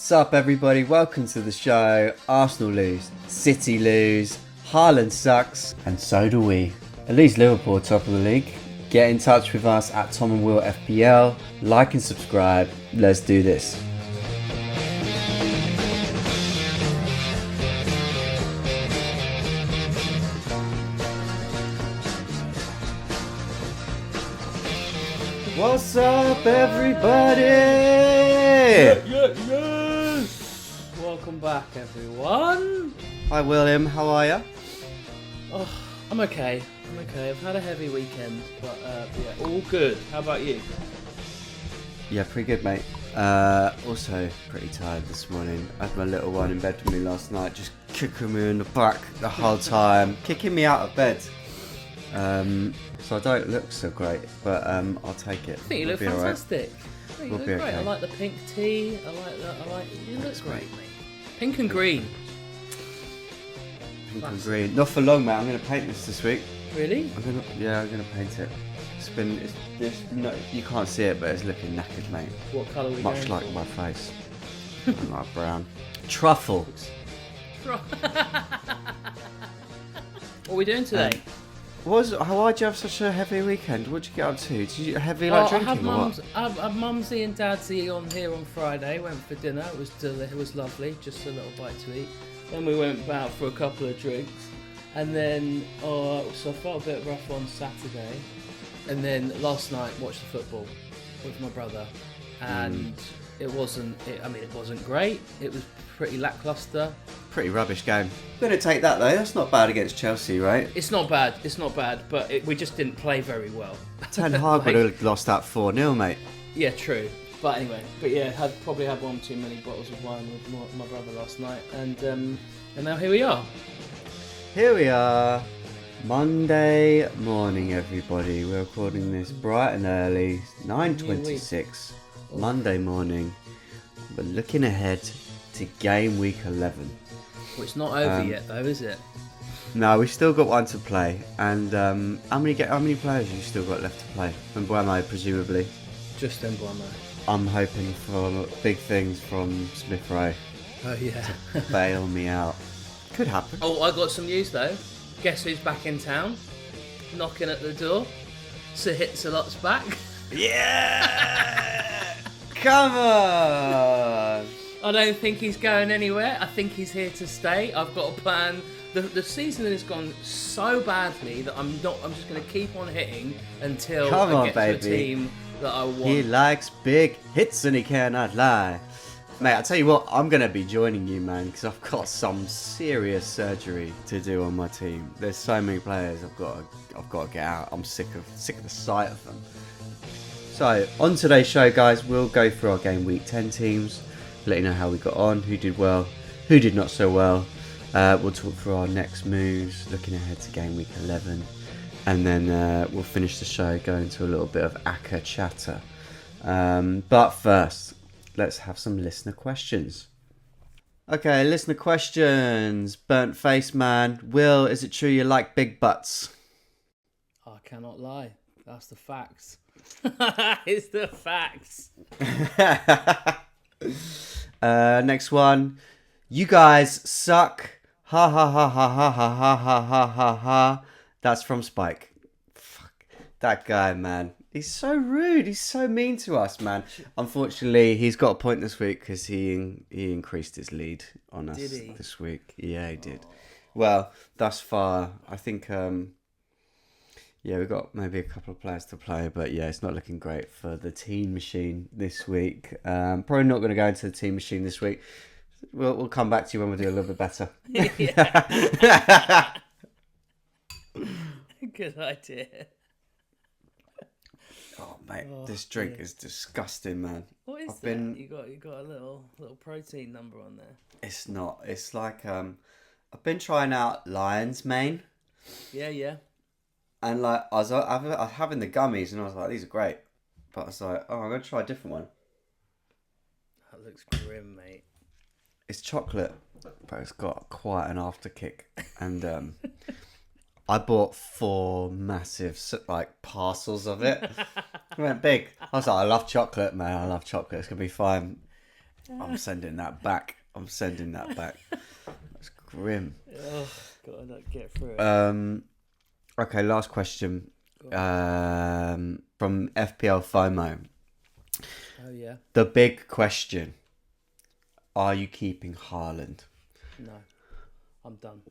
Sup everybody, welcome to the show. Arsenal lose, City lose, Haaland sucks, and so do we. At least Liverpool top of the league. Get in touch with us at muomwr FPL, like and subscribe, let's do this. What's up everybody? Yes! Welcome back, everyone. Hi William, how are you? Oh, I'm okay. I've had a heavy weekend, but yeah, all good. How about you? Yeah, pretty good, mate. Also pretty tired this morning. I had my little one in bed with me last night, just kicking me in the back the whole time, kicking me out of bed. So I don't look so great, but I'll take it. I think you look fantastic. Right. You look great. Okay. I like the pink tee. I like that. You look great, mate. Pink and green. Pink and green. Not for long, mate. I'm going to paint this week. Really? I'm going to paint it. No, you can't see it, but it's looking knackered, mate. What colour are we Much going like for? my face. I'm like brown. Truffle. What are we doing today? Why'd you have such a heavy weekend? What'd you get up to? Did you heavy like drinking I or had Mumsy and Dadsy on here on Friday. Went for dinner. It was lovely. Just a little bite to eat. Then we went out for a couple of drinks, and then so I felt a bit rough on Saturday, and then last night watched the football with my brother, and it wasn't great. It was pretty lackluster. Pretty rubbish game. We're going to take that though. That's not bad against Chelsea, right? It's not bad, but we just didn't play very well. Ten Hag would have lost that 4-0, mate. Yeah, true. But anyway, probably had one too many bottles of wine with my brother last night, and now here we are. Here we are, Monday morning, everybody. We're recording this bright and early, 9:26, Monday morning. We're looking ahead to game week 11. Well, it's not over yet, though, is it? No, we've still got one to play. And how many players have you still got left to play? Mbuemo, presumably. Just Mbuemo. I'm hoping for big things from Smith Rowe. Oh yeah. To bail me out. Could happen. Oh, I got some news though. Guess who's back in town? Knocking at the door. Sir Hit-a-Lot's back. Yeah! Come on! I don't think he's going anywhere. I think he's here to stay. I've got a plan. The season has gone so badly that I'm just going to keep on hitting until I get to a team that I want. He likes big hits and he cannot lie. Mate, I tell you what, I'm going to be joining you, man, because I've got some serious surgery to do on my team. There's so many players I've got to get out. I'm sick of the sight of them. So, on today's show, guys, we'll go through our game week 10 teams, let you know how we got on, who did well, who did not so well. We'll talk through our next moves, looking ahead to game week 11. And then we'll finish the show going to a little bit of Acca Chatter. But first, let's have some listener questions. Okay, listener questions. Burnt face man. Will, is it true you like big butts? I cannot lie. That's the facts. It's the facts. Next one. You guys suck. Ha ha ha ha ha ha ha ha ha ha ha. That's from Spike. Fuck. That guy, man. He's so rude. He's so mean to us, man. Unfortunately, he's got a point this week because he increased his lead on us this week. Yeah, he did. Well, thus far, I think... we've got maybe a couple of players to play, but yeah, it's not looking great for the team machine this week. Probably not going to go into the team machine this week. We'll come back to you when we do a little bit better. Good idea. Oh mate, this drink is disgusting, man. What is that? You got a little protein number on there. It's not. It's like I've been trying out lion's mane. Yeah. And like I was having the gummies, and I was like, these are great. But I was like, I'm gonna try a different one. That looks grim, mate. It's chocolate, but it's got quite an after kick. And I bought 4 massive parcels of it. It went big. I was like, I love chocolate, man. I love chocolate. It's gonna be fine. I'm sending that back. That's grim. Oh, gotta get through it. Okay, last question. From FPL FOMO. Oh yeah. The big question: are you keeping Haaland? No, I'm done.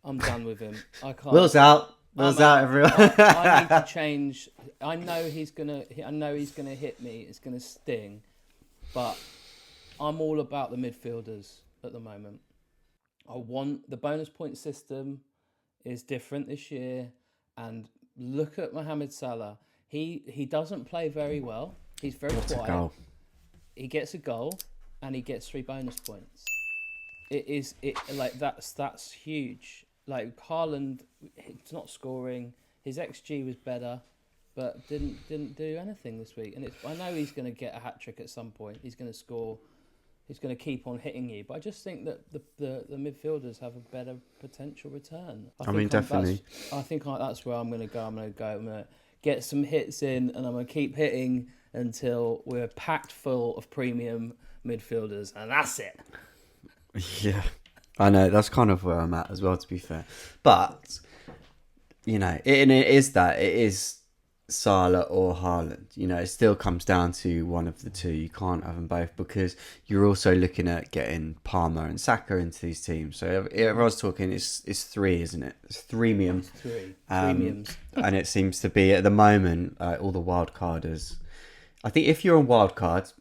I'm done with him. I can't. Will's out. Will's out, everyone. I need to change. I know he's gonna hit me. It's gonna sting, but I'm all about the midfielders at the moment. I want the bonus point system is different this year, and look at Mohamed Salah. He doesn't play very well. He's very quiet. He gets a goal, and he gets 3 bonus points. That's huge. Like Haaland, he's not scoring. His XG was better, but didn't do anything this week. And I know he's going to get a hat trick at some point. He's going to score. He's going to keep on hitting you. But I just think that the midfielders have a better potential return. I mean, definitely. I think that's where I'm going to go. I'm going to get some hits in, and I'm going to keep hitting until we're packed full of premium midfielders, and that's it. Yeah, I know. That's kind of where I'm at as well, to be fair. But, it is Salah or Haaland. It still comes down to one of the two. You can't have them both because you're also looking at getting Palmer and Saka into these teams. So everyone's talking, it's 3, isn't it? It's threemium. It's 3. Premiums. And it seems to be, at the moment, all the wild carders. I think if you're on wild cards,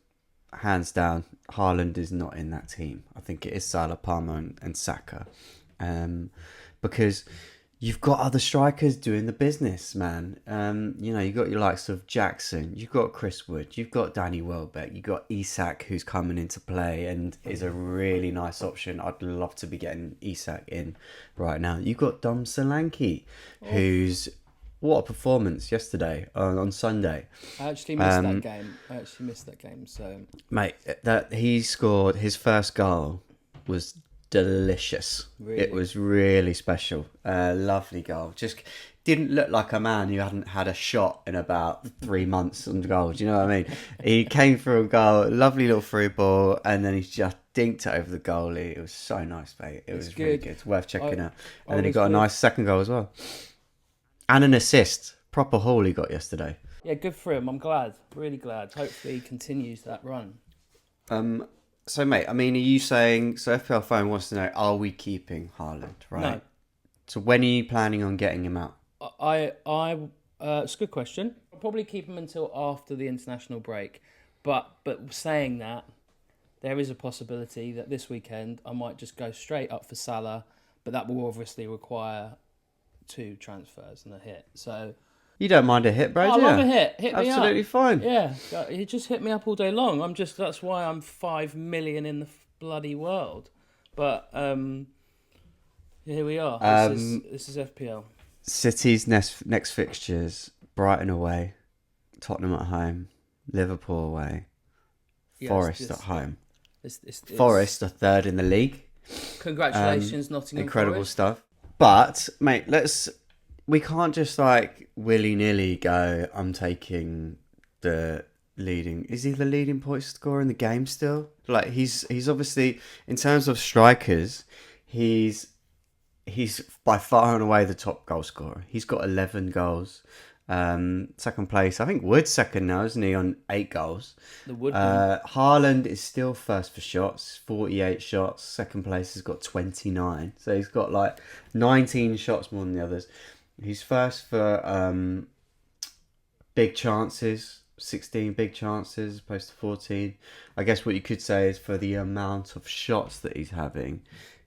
hands down, Haaland is not in that team. I think it is Salah, Palmer and Saka. Because you've got other strikers doing the business, man. You've got your likes of Jackson, you've got Chris Wood, you've got Danny Welbeck, you've got Isak who's coming into play and is a really nice option. I'd love to be getting Isak in right now. You've got Dom Solanke, who's... What a performance yesterday on Sunday. I actually missed that game. So, mate, that he scored his first goal was delicious. Really? It was really special. Lovely goal. Just didn't look like a man who hadn't had a shot in about 3 months on goal. Do you know what I mean? He came through a goal, lovely little through ball, and then he just dinked it over the goalie. It was so nice, mate. It was really good. It's worth checking out. And then he got a nice second goal as well. And an assist. Proper haul he got yesterday. Yeah, good for him. I'm glad. Really glad. Hopefully he continues that run. So, mate, I mean, are you saying... So, FPL Phone wants to know, are we keeping Haaland, right? No. So, when are you planning on getting him out? It's a good question. I'll probably keep him until after the international break. But saying that, there is a possibility that this weekend I might just go straight up for Salah. But that will obviously require 2 transfers and a hit. So you don't mind a hit, bro? I love a hit. Hit me up. Absolutely fine. Yeah, he just hit me up all day long. That's why I'm 5 million in the bloody world. But here we are. This is FPL. City's next fixtures: Brighton away, Tottenham at home, Liverpool away, Forest at home. Forest are 3rd in the league. Congratulations, Nottingham Incredible Forest. stuff. But, mate, we can't just, willy-nilly go, I'm taking the leading... Is he the leading point scorer in the game still? He's obviously, in terms of strikers, he's by far and away the top goal scorer. He's got 11 goals. Second place, I think Wood's second now, isn't he, on 8 goals? The Woodman. Haaland is still first for shots, 48 shots. Second place has got 29. So he's got 19 shots more than the others. He's first for big chances, 16 big chances as opposed to 14. I guess what you could say is for the amount of shots that he's having,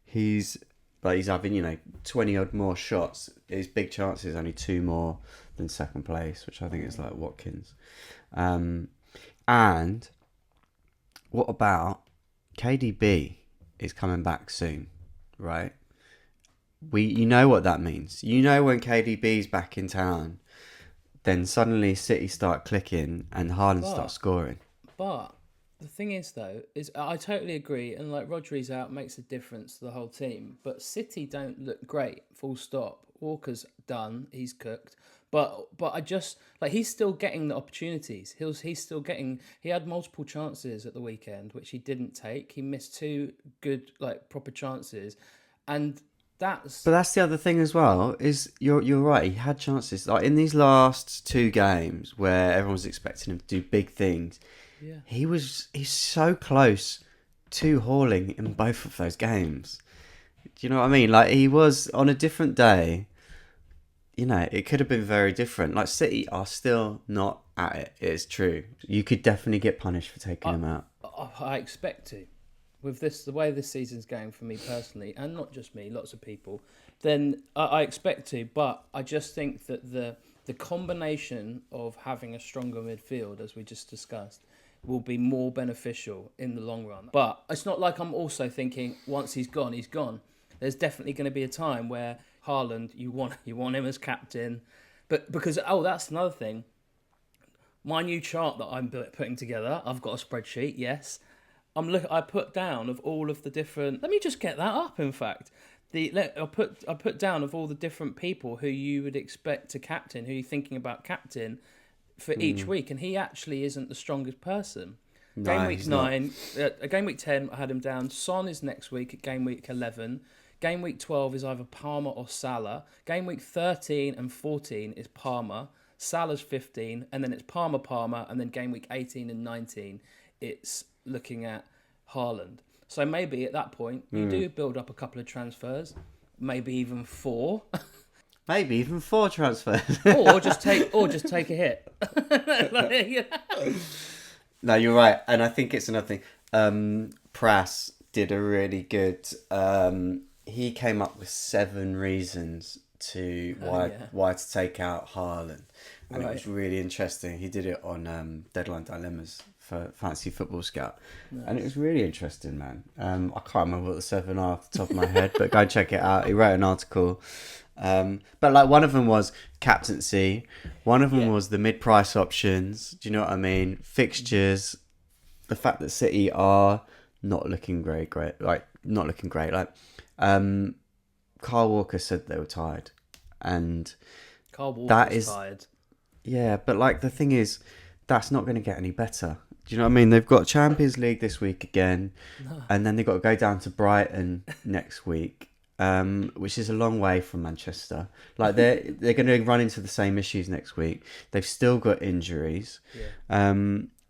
he's having, 20 odd more shots. His big chances only 2 more than second place, which I think is Watkins. And what about KDB is coming back soon, right? You know what that means. When KDB's back in town, then suddenly City start clicking and Haaland starts scoring. But The thing is, though, is I totally agree, and like Rodri's out makes a difference to the whole team. But City don't look great. Full stop. Walker's done. He's cooked. But I just like he's still getting the opportunities. He's still getting. He had multiple chances at the weekend, which he didn't take. He missed two good like proper chances, and that's But that's the other thing as well. Is you're right. He had chances like in these last two games where everyone was expecting him to do big things. yeah. He's so close to hauling in both of those games. Do you know what I mean? Like he was on a different day. You know, it could have been very different. Like City are still not at it. It's true. You could definitely get punished for taking him out. I expect to. With this, the way this season's going for me personally, and not just me, lots of people, then I expect to. But I just think that the combination of having a stronger midfield, as we just discussed, will be more beneficial in the long run. But it's not like I'm also thinking once he's gone, he's gone. There's definitely going to be a time where Haaland, you want him as captain, but because that's another thing. My new chart that I'm putting together, I've got a spreadsheet. Yes, I put down of all of the different. Let me just get that up. In fact, I put down of all the different people who you would expect to captain, who you're thinking about captain for each week, and he actually isn't the strongest person. No, Game week he's 9, game week 10, I had him down. Son is next week at game week 11. Game week 12 is either Palmer or Salah. Game week 13 and 14 is Palmer. Salah's 15, and then it's Palmer, and then game week 18 and 19, it's looking at Haaland. So maybe at that point, you do build up a couple of transfers, maybe even 4. Maybe even 4 transfers. or just take a hit. No, you're right, and I think it's another thing. Prass did a really good. He came up with 7 reasons to why to take out Haaland, and it was really interesting. He did it on Deadline Dilemmas for Fantasy Football Scout, and it was really interesting, man. I can't remember what the 7 are off the top of my head, but go check it out. He wrote an article. But like one of them was captaincy, one of them was the mid-price options. Do you know what I mean? Fixtures, the fact that City are not looking great. Like not looking great. Like, Kyle Walker said they were tired, and Kyle Walker's tired. Yeah, but like the thing is, that's not going to get any better. Do you know what I mean? They've got Champions League this week again, and then they've got to go down to Brighton next week. Which is a long way from Manchester. Like they're going to run into the same issues next week. They've still got injuries. Yeah.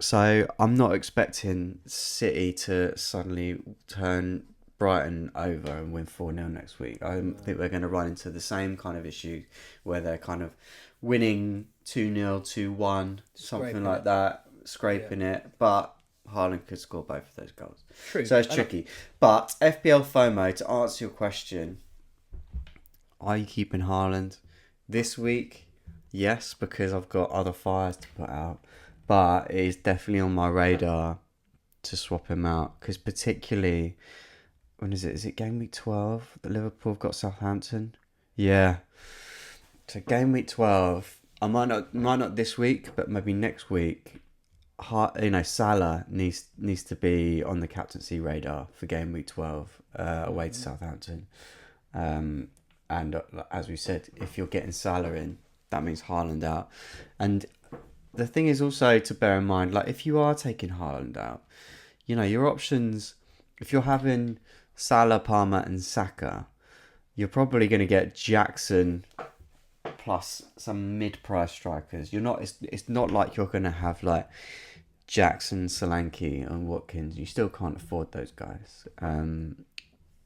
So I'm not expecting City to suddenly turn Brighton over and win 4-0 next week. I think we're going to run into the same kind of issue where they're kind of winning 2-0, 2-1, something like that, scraping it. But Haaland could score both of those goals. True. So it's tricky. But FPL FOMO, to answer your question, are you keeping Haaland this week? Yes, because I've got other fires to put out. But it is definitely on my radar to swap him out. Because particularly, when is it? Is it game week 12 that Liverpool have got Southampton? Yeah. So game week 12, I might not this week, but maybe next week. Salah needs to be on the captaincy radar for game week 12 away to Southampton. And as we said, if you're getting Salah in, that means Haaland out. And the thing is also to bear in mind, like if you are taking Haaland out, you know, your options, if you're having Salah, Palmer and Saka, you're probably going to get Jackson plus some mid-price strikers. It's not like you're going to have like Jackson, Solanke and Watkins. You still can't afford those guys.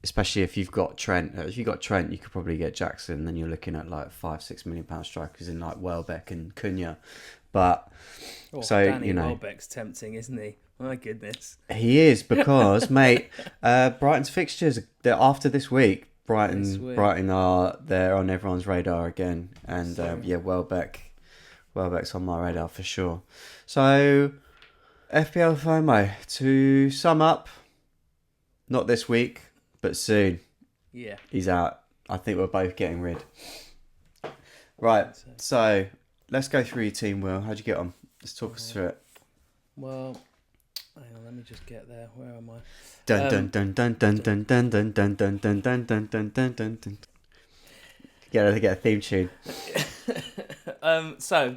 Especially if you've got Trent. If you've got Trent, you could probably get Jackson. Then you're looking at like £5-6 million strikers in like Welbeck and Cunha. But Danny Welbeck's tempting, isn't he? My goodness. He is because, mate, Brighton's fixtures, they're after this week. Brighton they're on everyone's radar again. And Welbeck's on my radar for sure. So FPL FOMO, to sum up, not this week, but soon. Yeah. He's out. I think we're both getting rid. Right, so let's go through your team, Will. How'd you get on? Let's talk us through it. Well, Hang on, let me just get there. Where am I? Dun dun dun dun dun dun dun dun dun dun dun dun dun dun dun dun. Get a theme tune. So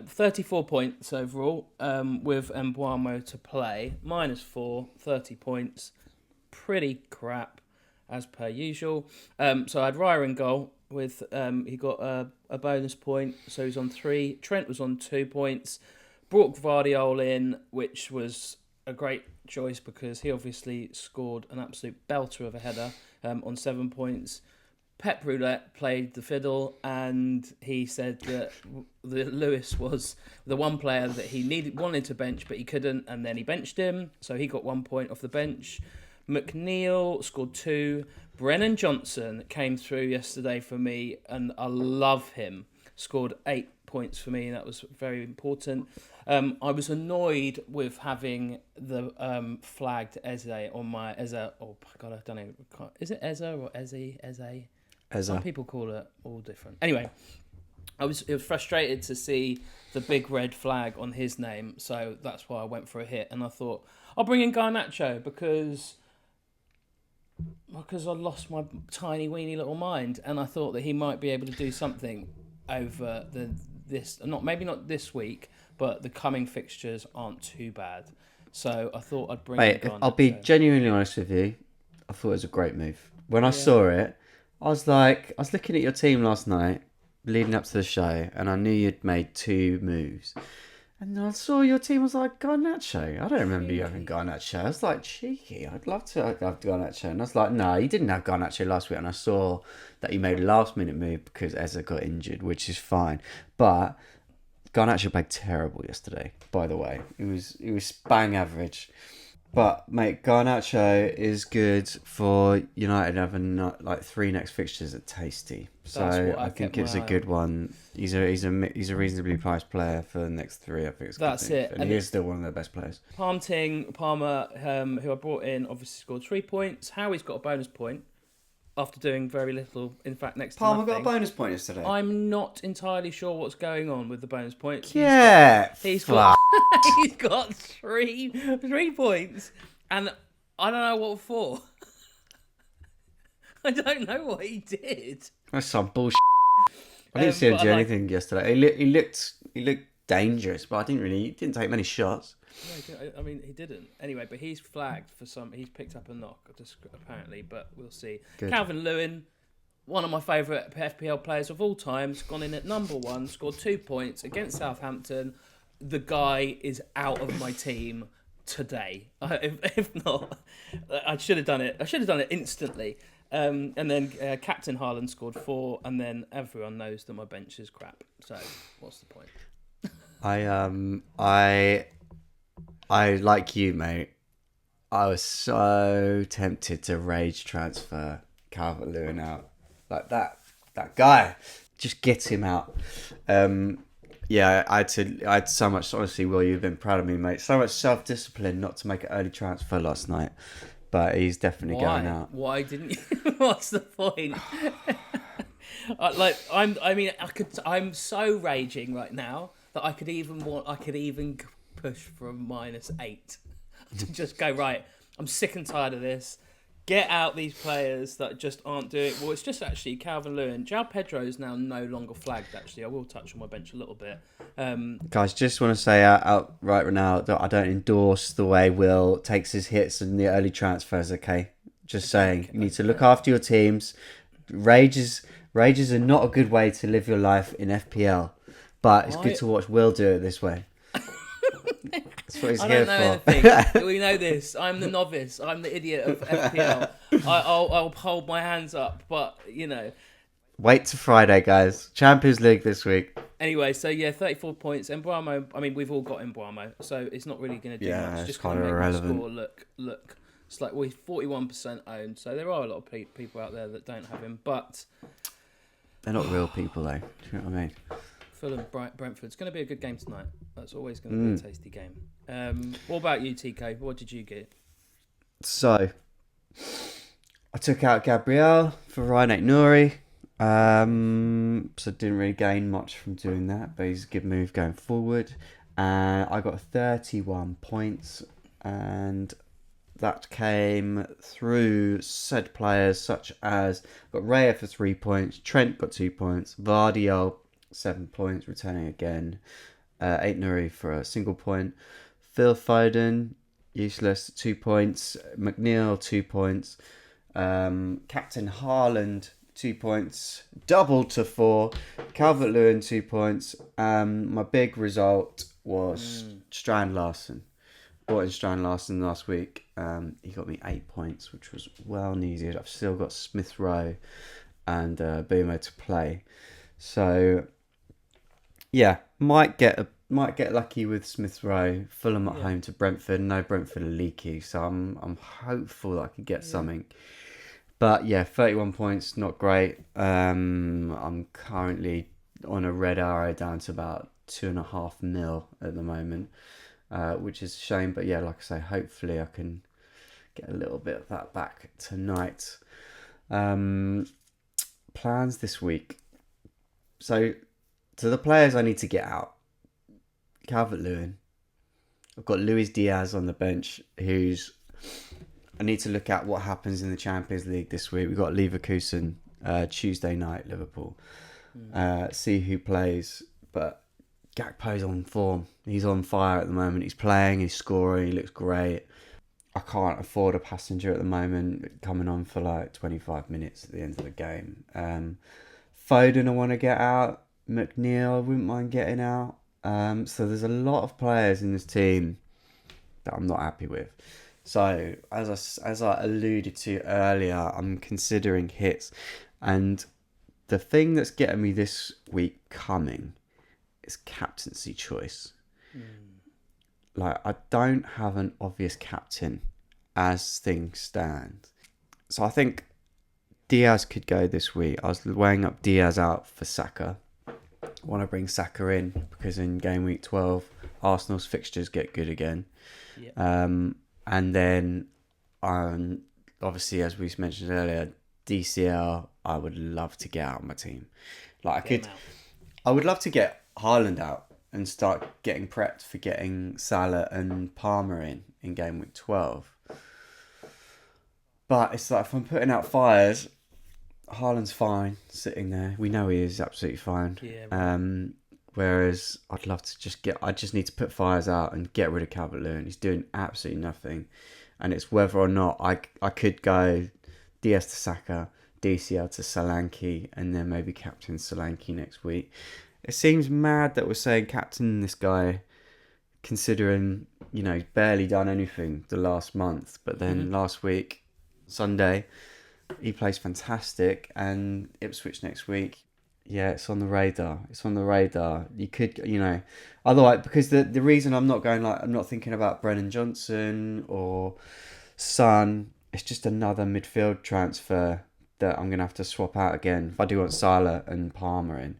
34 points overall. With Mbuamo to play, -4, 30 points. Pretty crap, as per usual. So I had Raya in goal with he got a bonus point, so he's on 3. Trent was on 2 points. Brought Gvardiol in, which was a great choice because he obviously scored an absolute belter of a header on 7 points. Pep Roulette played the fiddle, and he said that Lewis was the one player that he wanted to bench, but he couldn't, and then he benched him, so he got 1 point off the bench. McNeil scored 2. Brennan Johnson came through yesterday for me, and I love him. Scored 8 points for me, and that was very important. I was annoyed with having the flagged Eze on my Eze. Oh God, I don't know. Is it Eze or Eze? Eze. Some people call it all different. Anyway, it was frustrated to see the big red flag on his name, so that's why I went for a hit. And I thought I'll bring in Garnacho because I lost my tiny weeny little mind, and I thought that he might be able to do something over maybe not this week, but the coming fixtures aren't too bad. So I thought I'd bring in Garnacho. I'll be genuinely honest with you. I thought it was a great move. When I saw it, I was looking at your team last night, leading up to the show, and I knew you'd made 2 moves. And I saw your team, I was like, Garnacho. I don't remember you having Garnacho. I was like, cheeky, I'd love to have Garnacho. And I was like, no, you didn't have Garnacho last week. And I saw that you made a last-minute move because Eze got injured, which is fine. But Garnacho played terrible yesterday, by the way. It was bang average. But, mate, Garnacho is good for United having 3 next fixtures at Tasty. So I think it's a good one. He's a reasonably priced player for the next 3. I think it's that's it. And he is still one of their best players. Palmer, who I brought in, obviously scored 3 points. Howie's got a bonus point after doing very little. In fact, next to nothing. Palmer got a bonus point yesterday. I'm not entirely sure what's going on with the bonus point. He's got he's got 3 points, and I don't know what for. I don't know what he did. That's some bullshit. I didn't see him do anything yesterday. He looked dangerous, but he didn't take many shots. No, I mean, he didn't. Anyway, but he's flagged for some. He's picked up a knock, apparently, but we'll see. Good. Calvin Lewin, one of my favourite FPL players of all time, has gone in at number 1, scored 2 points against Southampton. The guy is out of my team today. If not, I should have done it. I should have done it instantly. And then Captain Haaland scored 4, and then everyone knows that my bench is crap. So what's the point? I like you, mate. I was so tempted to rage transfer Calvert-Lewin out. Like that guy. Just get him out. Yeah, I had so much, honestly, Will, you've been proud of me, mate. So much self-discipline not to make an early transfer last night. But he's definitely going out. Why didn't you? What's the point? I'm so raging right now that I could even push for a -8 to just go, right, I'm sick and tired of this. Get out these players that just aren't doing well. It's just actually Calvin Lewin. João Pedro is now no longer flagged. Actually, I will touch on my bench a little bit. Guys, just want to say out right now that I don't endorse the way Will takes his hits in the early transfers. Okay, just saying, you need to look after your teams. Rages are not a good way to live your life in FPL, but it's good to watch Will do it this way. That's what he's here for. I don't know anything. We know this. I'm the novice. I'm the idiot of FPL. I'll hold my hands up, but Wait till Friday, guys. Champions League this week. Anyway, so 34 points. Mbuamo, I mean, we've all got Mbuamo, so it's not really going to do much. It's just kind of irrelevant. Score look. It's like we're 41% owned, so there are a lot of people out there that don't have him, but they're not real people, though. Do you know what I mean? Fulham, Brentford. It's going to be a good game tonight. That's always going to be a tasty game. What about you, TK? What did you get? So, I took out Gabriel for Ryan Nouri. So didn't really gain much from doing that, but he's a good move going forward. I got 31 points and that came through said players such as got Raya for 3 points, Trent got 2 points, Vardiol 7 points, returning again, Eight Nuri for a single point, Phil Foden useless 2 points, McNeil 2 points, Captain Haaland 2 points, doubled to 4, Calvert-Lewin 2 points. My big result was Strand Larsen. Bought in Strand Larsen last week. He got me 8 points, which was well needed. I've still got Smith Rowe and Boomer to play, so yeah, might get lucky with Smith Rowe. Fulham at home to Brentford. No, Brentford are leaky, so I'm hopeful that I could get something. But yeah, 31 points, not great. I'm currently on a red arrow down to about 2.5 mil at the moment, which is a shame. But yeah, like I say, hopefully I can get a little bit of that back tonight. Plans this week. So the players I need to get out. Calvert-Lewin. I've got Luis Diaz on the bench, I need to look at what happens in the Champions League this week. We've got Leverkusen Tuesday night, Liverpool. See who plays. But Gakpo's on form. He's on fire at the moment. He's playing, he's scoring, he looks great. I can't afford a passenger at the moment, coming on for like 25 minutes at the end of the game. Foden I want to get out. McNeil I wouldn't mind getting out. So there's a lot of players in this team that I'm not happy with. So as I alluded to earlier, I'm considering hits, and the thing that's getting me this week coming is captaincy choice. Like, I don't have an obvious captain as things stand, so I think Diaz could go this week. I was weighing up Diaz out for Saka. I want to bring Saka in because in game week 12, Arsenal's fixtures get good again. And then, obviously, as we mentioned earlier, DCL, I would love to get out of my team. Like, I would love to get Haaland out and start getting prepped for getting Salah and Palmer in game week 12. But it's like, if I'm putting out fires, Haaland's fine sitting there. We know he is absolutely fine. Yeah, whereas I'd love to I just need to put fires out and get rid of Calvert-Lewin. He's doing absolutely nothing. And it's whether or not I could go DS to Saka, DCL to Solanke, and then maybe captain Solanke next week. It seems mad that we're saying captain this guy, considering, he's barely done anything the last month. But then last week, Sunday, he plays fantastic, and Ipswich next week. Yeah, it's on the radar. You could, otherwise, because the reason I'm not thinking about Brennan Johnson or Son, it's just another midfield transfer that I'm going to have to swap out again if I do want Salah and Palmer in.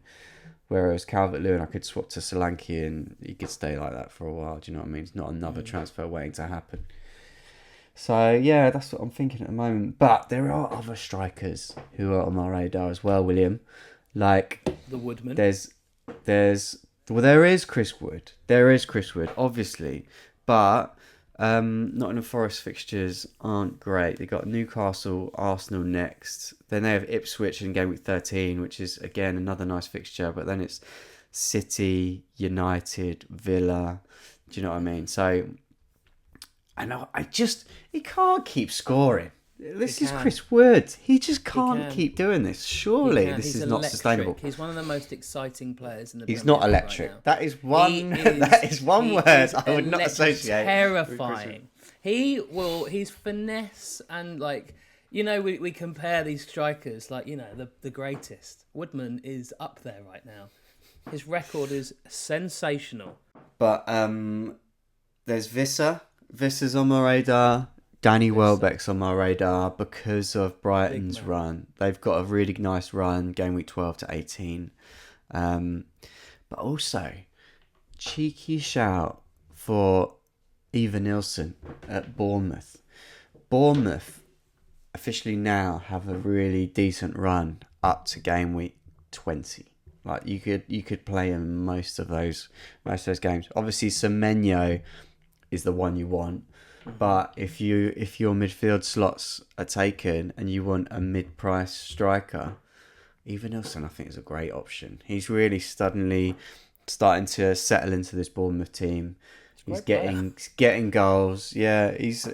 Whereas Calvert-Lewin, I could swap to Solanke and he could stay like that for a while. Do you know what I mean? It's not another transfer waiting to happen. So, yeah, that's what I'm thinking at the moment. But there are other strikers who are on my radar as well, William. Like the Woodman. There is Chris Wood. Obviously. But Nottingham Forest fixtures aren't great. They got Newcastle, Arsenal next. Then they have Ipswich in game week 13, which is again another nice fixture. But then it's City, United, Villa. Do you know what I mean? So, he can't keep scoring. This is Chris Wood. He just can't keep doing this. Surely this is not sustainable. He's one of the most exciting players in the He's not electric. Right, that is one. That is one word I would not associate. Terrifying. He's finesse and we compare these strikers the greatest. Woodman is up there right now. His record is sensational. But there's Visser. Visser's on my radar. Danny Welbeck's on my radar because of Brighton's run. They've got a really nice run, game week 12 to 18. But also, cheeky shout for Eva Nilsson at Bournemouth. Bournemouth officially now have a really decent run up to game week 20. Like you could play in most of those games. Obviously, Semenyo is the one you want. But if your midfield slots are taken and you want a mid-price striker, Evanilson I think is a great option. He's really suddenly starting to settle into this Bournemouth team. He's getting goals. Yeah, he's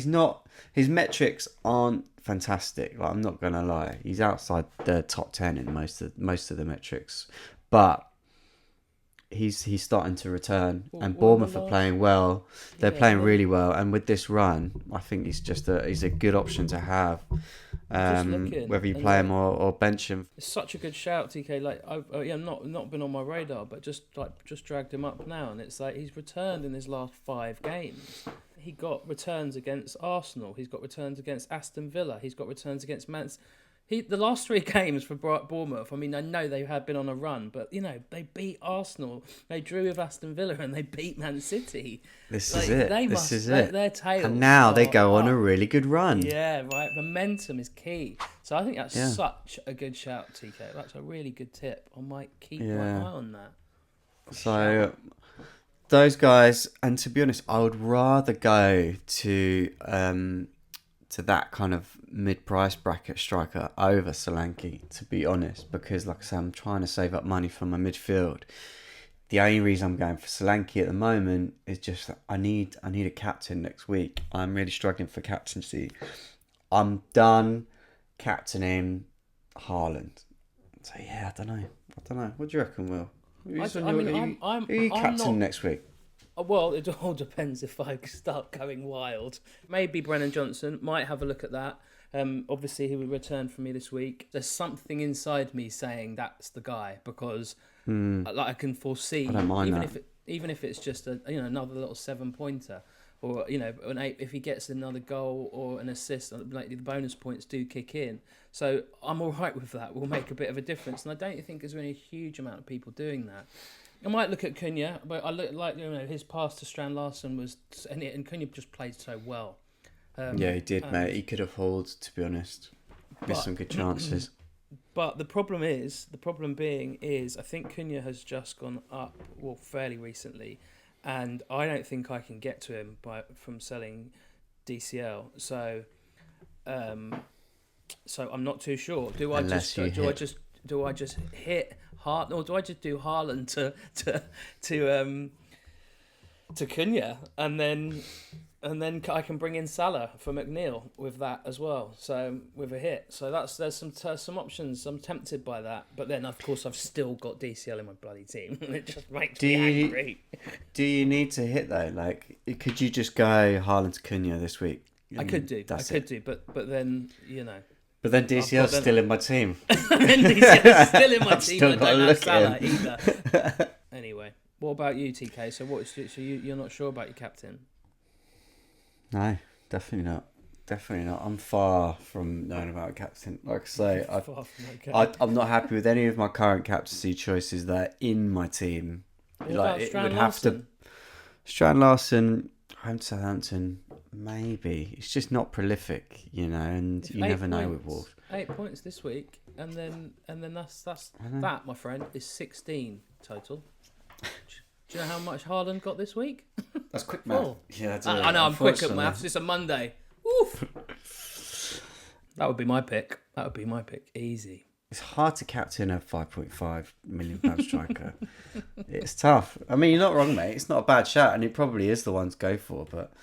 not, his metrics aren't fantastic. Like, I'm not gonna lie, he's outside the top 10 in most of the metrics, but he's starting to return, and Bournemouth are playing well. They're playing really well, and with this run, I think he's a good option to have. Whether you play him or bench him. It's such a good shout, TK. Like, I've not been on my radar, but just dragged him up now, and it's like he's returned in his last 5 games. He got returns against Arsenal. He's got returns against Aston Villa. He's got returns against the last 3 games for Bournemouth, I mean, I know they had been on a run, but, they beat Arsenal, they drew with Aston Villa, and they beat Man City. This is it. Their tails. And now they go on a really good run. Yeah, right. Momentum is key. So I think that's such a good shout, TK. That's a really good tip. I might keep my eye on that. So those guys, and to be honest, I would rather go to that kind of mid-price bracket striker over Solanke, to be honest, because like I say, I'm trying to save up money for my midfield. The only reason I'm going for Solanke at the moment is just that I need a captain next week. I'm really struggling for captaincy. I'm done captaining Haaland. So yeah, I don't know. What do you reckon, Will? Who are you captain next week? Well, it all depends if I start going wild. Maybe Brennan Johnson, might have a look at that. Obviously, he will return for me this week. There's something inside me saying that's the guy, because I can foresee, I don't mind even if it's just another little 7-pointer, or an 8, if he gets another goal or an assist, like the bonus points do kick in. So I'm all right with that. We'll make a bit of a difference, and I don't think there's really a huge amount of people doing that. I might look at Cunha, but I look like his pass to Strand Larsen was, and Cunha just played so well. Yeah, he did, mate. He could have hauled, to be honest. Missed some good chances. But the problem being is, I think Cunha has just gone up, fairly recently, and I don't think I can get to him from selling DCL. So I'm not too sure. Do I just hit Hart, or do I just do Haaland to Cunha, and then I can bring in Salah for McNeil with that as well. So with a hit, so there's some options. I'm tempted by that, but then of course I've still got DCL in my bloody team, and it just makes me angry. Do you need to hit though? Like, could you just go Haaland to Cunha this week? I could do, but then But then DCL's still in my team. And DCL's still in my team. Still I don't have Salah either. Anyway, what about you, TK? So you're not sure about your captain? No, definitely not. I'm far from knowing about a captain. Like I say, I'm not happy with any of my current captaincy choices that are in my team. What about Strand Larsen? Strand Larsen, home to Southampton, maybe. It's just not prolific, and you never know with Wolves. 8 points this week, and then that's that, my friend, is 16 total. Do you know how much Haaland got this week? That's quick math. Oh. Yeah, I know, I'm quick at maths. It's a Monday. Oof. That would be my pick. Easy. It's hard to captain a £5.5 million striker. It's tough. I mean, you're not wrong, mate. It's not a bad shout, and it probably is the one to go for. But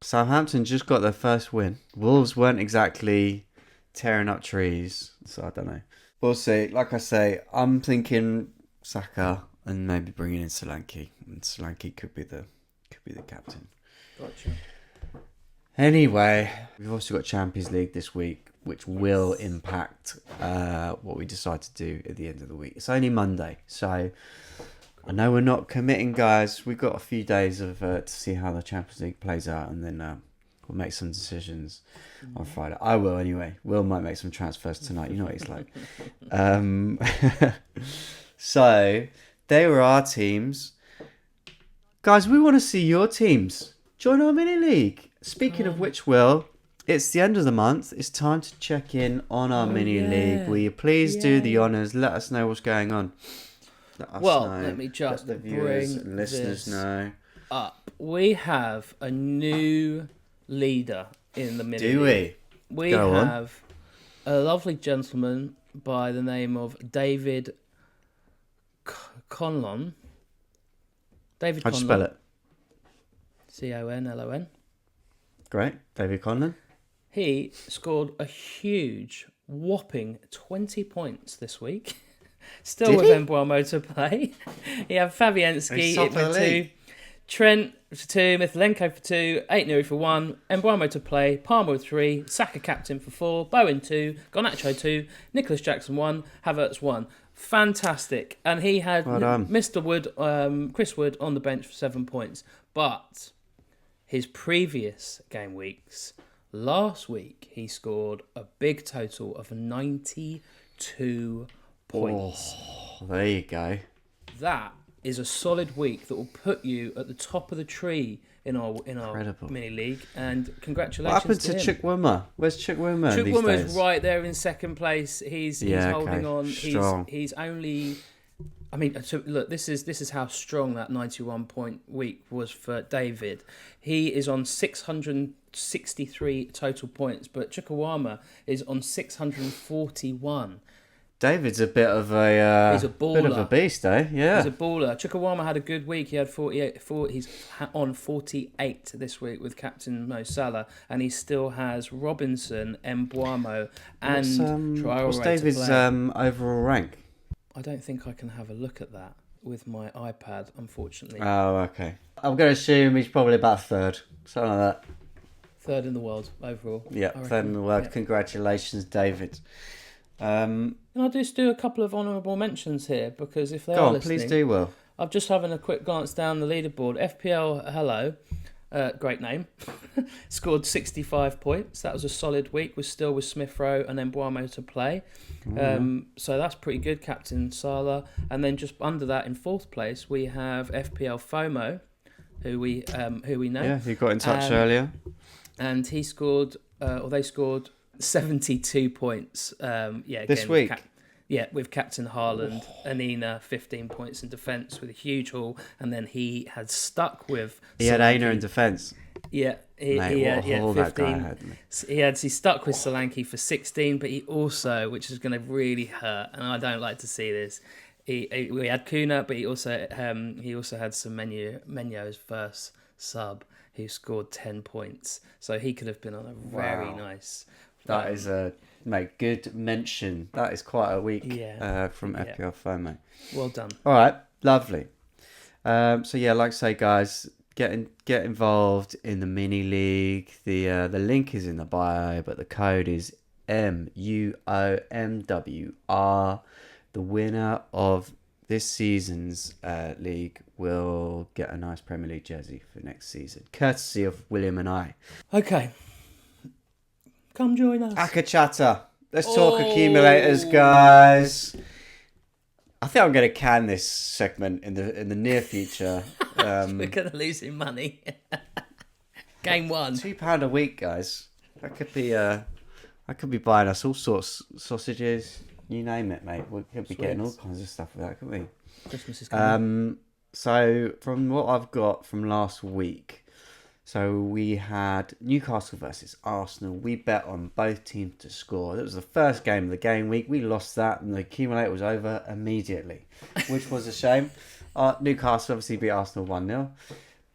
Southampton just got their first win. Wolves weren't exactly tearing up trees, so I don't know. We'll see. Like I say, I'm thinking Saka and maybe bringing in Solanke. And Solanke could be the captain. Gotcha. Anyway, we've also got Champions League this week, which will impact what we decide to do at the end of the week. It's only Monday, so I know we're not committing, guys. We've got a few days to see how the Champions League plays out, and then we'll make some decisions on Friday. I will anyway. Will might make some transfers tonight. You know what he's like. So they were our teams. Guys, we want to see your teams. Join our mini league. Speaking of which, Will, it's the end of the month. It's time to check in on our mini league. Will you please do the honours? Let us know what's going on. Let me just let the viewers bring and listeners know. up, we have a new leader in the mini Do league. we? We Go on. have a lovely gentleman by the name of David Conlon. David How'd you spell Conlon. it? Conlon. Great. David Conlon. He scored a huge, whopping 20 points this week. Still Did with he? Embuamo to play. He had Fabianski He's top of the for 2, league. Trent for 2, Mythalenko for 2, Aït-Nouri for 1, Embuamo to play, Palmer with 3, Saka captain for 4, Bowen 2, Garnacho 2, Nicholas Jackson 1, Havertz 1. Fantastic. And he had Well done. Mr. Wood, Chris Wood on the bench for 7 points. But his previous game weeks, last week, he scored a big total of 92 points. Oh, there you go. That is a solid week that will put you at the top of the tree in our Incredible. mini league. And congratulations. What happened to him. Chukwuma? Where's Chukwuma these Chukwuma days? is right there in second place. He's holding on. Strong. He's only. I mean, so look. This is how strong that 91 point week was for David. He is on 663 total points, but Chukwuma is on 641. David's a bit of a He's a bit of a baller. beast, eh? Yeah. He's a baller. Chukwuma had a good week. He had 48. He's on 48 this week with Captain Mo Salah, and he still has Robinson, Embuamo, and Traore what's to David's play. overall rank? I don't think I can have a look at that with my iPad, unfortunately. Oh, okay. I'm going to assume he's probably about third, something like that. Third in the world overall. Yeah, I reckon. third in the world. Yeah. Congratulations, David. Can I just do a couple of honourable mentions here? Because if they Go are on, listening, please do, Will. I've just having a quick glance down the leaderboard. FPL Hello, great name, scored 65 points. That was a solid week. We're still with Smith Rowe and Embuamo to play. So that's pretty good, Captain Salah. And then just under that, in fourth place, we have FPL FOMO, who we know. Yeah, you got in touch earlier. And he scored, or they scored 72 points. This week? With Captain Haaland, Anina 15 points in defence with a huge haul, and then he had stuck with. He had Aina in defence. Yeah, he Mate, had what a haul that guy 15. had, mate. He stuck with Solanke for 16, but he also, which is going to really hurt, and I don't like to see this. We had Kuna, but he also had some Menyo's first sub who scored 10 points, so he could have been on a very nice. That is a good mention. That is quite a week from Yeah. FPL FOMO. Well done. All right, lovely. So yeah, like I say, guys, get involved in the mini league. The link is in the bio, but the code is MUOMWR. The winner of this season's league will get a nice Premier League jersey for next season, courtesy of William and I. Okay. Come join us. Acca Chatter. Let's talk accumulators, guys. I think I'm going to can this segment in the near future. We're going to lose him money. Game 1. £2 a week, guys. That could be. I could be buying us all sorts sausages. You name it, mate. We could be getting all kinds of stuff with that, couldn't we? Christmas is coming. So from what I've got from last week, so we had Newcastle versus Arsenal. We bet on both teams to score. It was the first game of the game week. We lost that, and the accumulator was over immediately, which was a shame. Newcastle obviously beat Arsenal 1-0.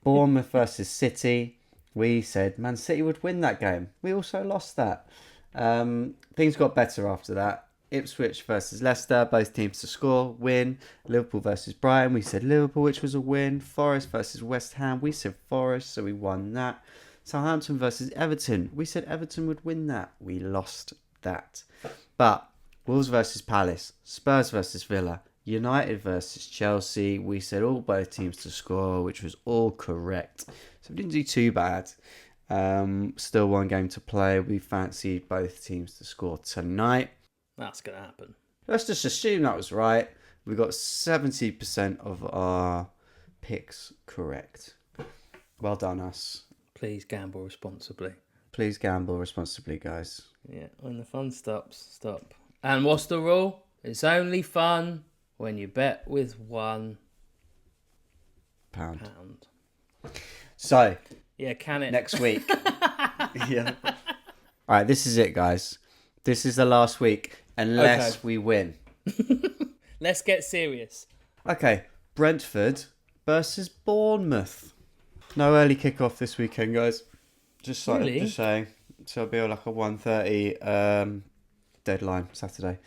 Bournemouth versus City. We said Man City would win that game. We also lost that. Things got better after that. Ipswich versus Leicester, both teams to score, win. Liverpool versus Brighton, we said Liverpool, which was a win. Forest versus West Ham, we said Forest, so we won that. Southampton versus Everton, we said Everton would win that. We lost that. But Wolves versus Palace, Spurs versus Villa, United versus Chelsea, we said both teams to score, which was all correct. So we didn't do too bad. Still one game to play. We fancied both teams to score tonight. That's going to happen. Let's just assume that was right. We got 70% of our picks correct. Well done, us. Please gamble responsibly. Please gamble responsibly, guys. Yeah, when the fun stops, stop. And what's the rule? It's only fun when you bet with £1. Pound. So, Yeah, can it? next week. Yeah. All right, this is it, guys. This is the last week, unless we win. Let's get serious. Okay, Brentford versus Bournemouth. No early kickoff this weekend, guys. Just saying. So it'll be like a 1:30 deadline Saturday.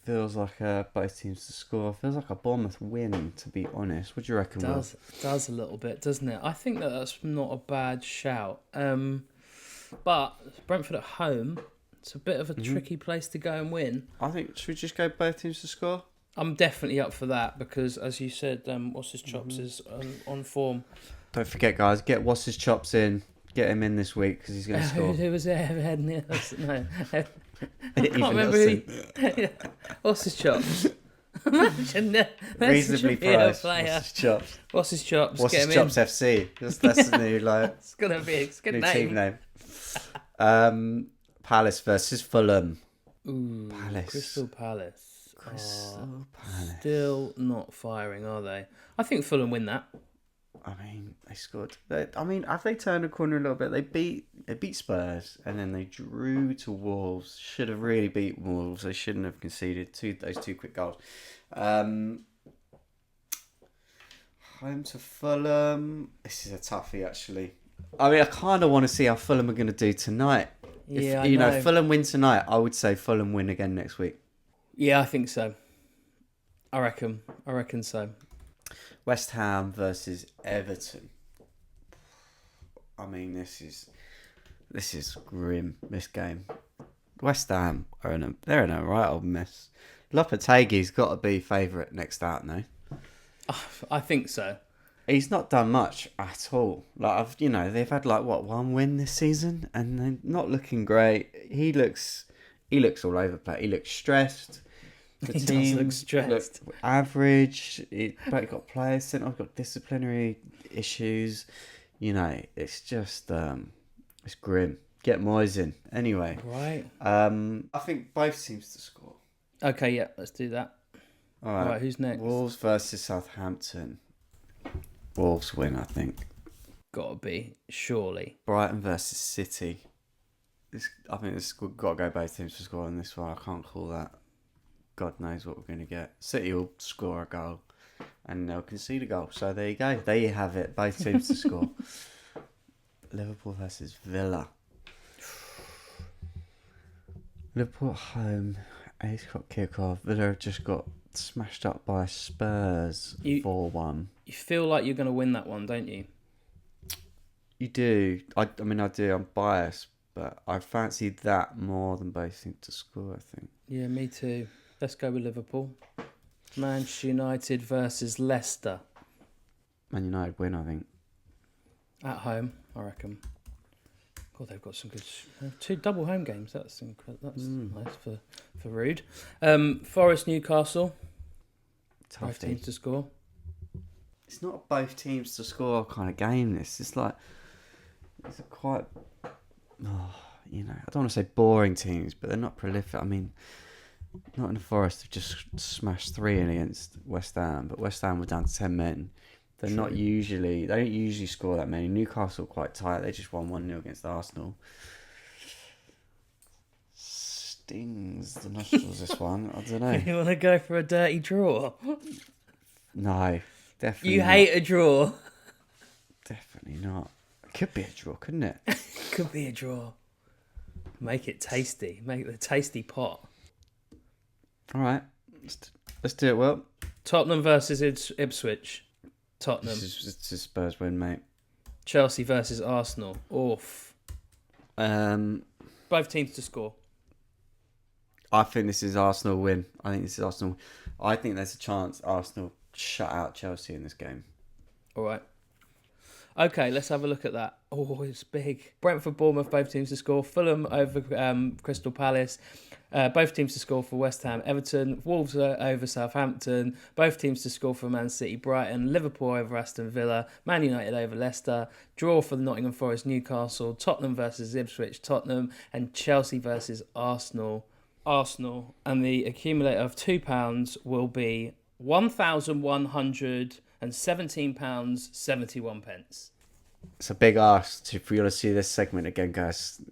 Feels like both teams to score. Feels like a Bournemouth win, to be honest. What do you reckon, Will? Does a little bit, doesn't it? I think that's not a bad shout. But Brentford at home, it's a bit of a tricky place to go and win. I think, should we just go both teams to score? I'm definitely up for that because, as you said, What's His Chops is on form. Don't forget, guys, get What's His Chops in. Get him in this week because he's going to score. Who was there? No. I can't Even remember who. What's His Chops? Reasonably priced. What's His Chops? What's His Chops? What's Get His him Chops FC? That's the new It's gonna be a good new name. team name. Palace versus Fulham. Ooh, Palace. Crystal Palace. Crystal Palace. Still not firing, are they? I think Fulham win that. I mean, they scored. Have they turned a corner a little bit? They beat Spurs and then they drew to Wolves. Should have really beat Wolves. They shouldn't have conceded those two quick goals. Home to Fulham. This is a toughie, actually. I mean, I kind of want to see how Fulham are going to do tonight. Yeah, if, if Fulham win tonight, I would say Fulham win again next week. Yeah, I think so. I reckon so. West Ham versus Everton. I mean, this is grim. This game. West Ham they're in a right old mess. Lopetegui's got to be favourite next out now. I think so. He's not done much at all. They've had one win this season, and they're not looking great. He looks all over the place. He looks stressed. The He team does look stressed. look average. But got players sent off, got disciplinary issues. It's just it's grim. Get Moyes in anyway. Right. I think both teams to score. Okay, yeah, let's do that. All right. Who's next? Wolves versus Southampton. Wolves win, I think. Gotta be, surely. Brighton versus City. I think this got to go both teams to score on this one. I can't call that. God knows what we're going to get. City will score a goal and they'll concede a goal. So there you go. There you have it. Both teams to score. Liverpool versus Villa. Liverpool at home. 8 o'clock kickoff. Villa have just got smashed up by Spurs 4-1. You feel like you're going to win that one, don't you? You do. I do. I'm biased, but I fancy that more than both teams to score, I think. Yeah, me too. Let's go with Liverpool. Manchester United versus Leicester. Man United win, I think. At home, I reckon. God, they've got some good... 2 double home games. That's incredible. That's nice for Rude. Forest, Newcastle. Tough Both teams to score. It's not both teams to score kind of game, this. It's a quite... I don't want to say boring teams, but they're not prolific. I mean... Nottingham Forest have just smashed 3 in against West Ham, but West Ham were down to 10 men. They don't usually score that many. Newcastle quite tight. They just won 1-0 against Arsenal. Stings the nostrils, this one. I don't know. You want to go for a dirty draw? No, definitely You not. hate a draw. Definitely not. It could be a draw, couldn't it? Could be a draw. Make it tasty. Make the tasty pot. All right, let's do it. Well, Tottenham versus Ipswich. Tottenham. It's a Spurs win, mate. Chelsea versus Arsenal. Oof. Both teams to score. I think this is Arsenal win. I think there's a chance Arsenal shut out Chelsea in this game. All right. Okay, let's have a look at that. Oh, it's big. Brentford, Bournemouth, both teams to score. Fulham over Crystal Palace. Both teams to score for West Ham, Everton. Wolves over Southampton. Both teams to score for Man City, Brighton. Liverpool over Aston Villa. Man United over Leicester. Draw for the Nottingham Forest, Newcastle. Tottenham versus Ipswich, Tottenham. And Chelsea versus Arsenal. And the accumulator of £2 will be £1,100. and £17.71. It's a big ask for you to see this segment again, guys.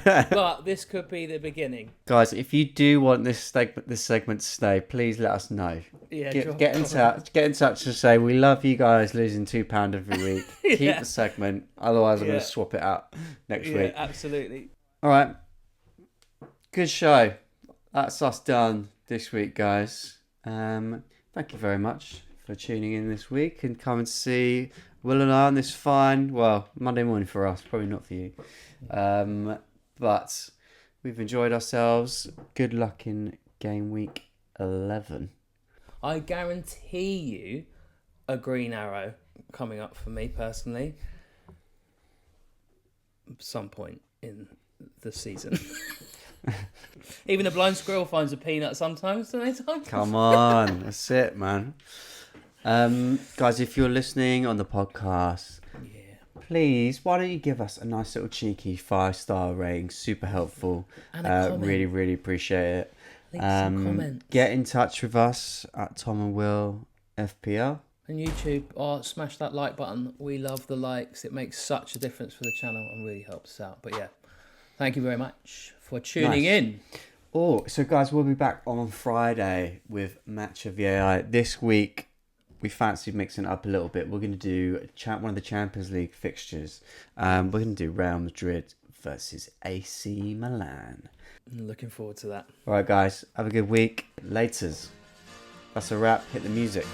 But this could be the beginning. Guys, if you do want this segment to stay, please let us know. Yeah, Get in touch. Get in touch to say we love you guys losing £2 every week. Yeah. Keep the segment. Otherwise, I'm going Yeah. to swap it out next Yeah, week. absolutely. All right. Good show. That's us done this week, guys. Thank you very much for tuning in this week and come and see Will and I on this fine, well, Monday morning for us, probably not for you. But we've enjoyed ourselves. Good luck in game week 11. I guarantee you a green arrow coming up for me personally. At some point in the season. Even a blind squirrel finds a peanut sometimes, don't they, Tom? Come on, that's it, man. Guys, if you're listening on the podcast, please, why don't you give us a nice little cheeky 5-star rating? Super helpful. And a comment. Really, really appreciate it. Leave some comments. Get in touch with us at Tom and Will FPL. And YouTube, smash that like button. We love the likes. It makes such a difference for the channel and really helps us out. But yeah, thank you very much for tuning in. Oh, so guys, we'll be back on Friday with Match of the AI. This week, we fancied mixing it up a little bit. We're going to do one of the Champions League fixtures. We're going to do Real Madrid versus AC Milan. Looking forward to that. All right, guys, have a good week. Laters. That's a wrap. Hit the music.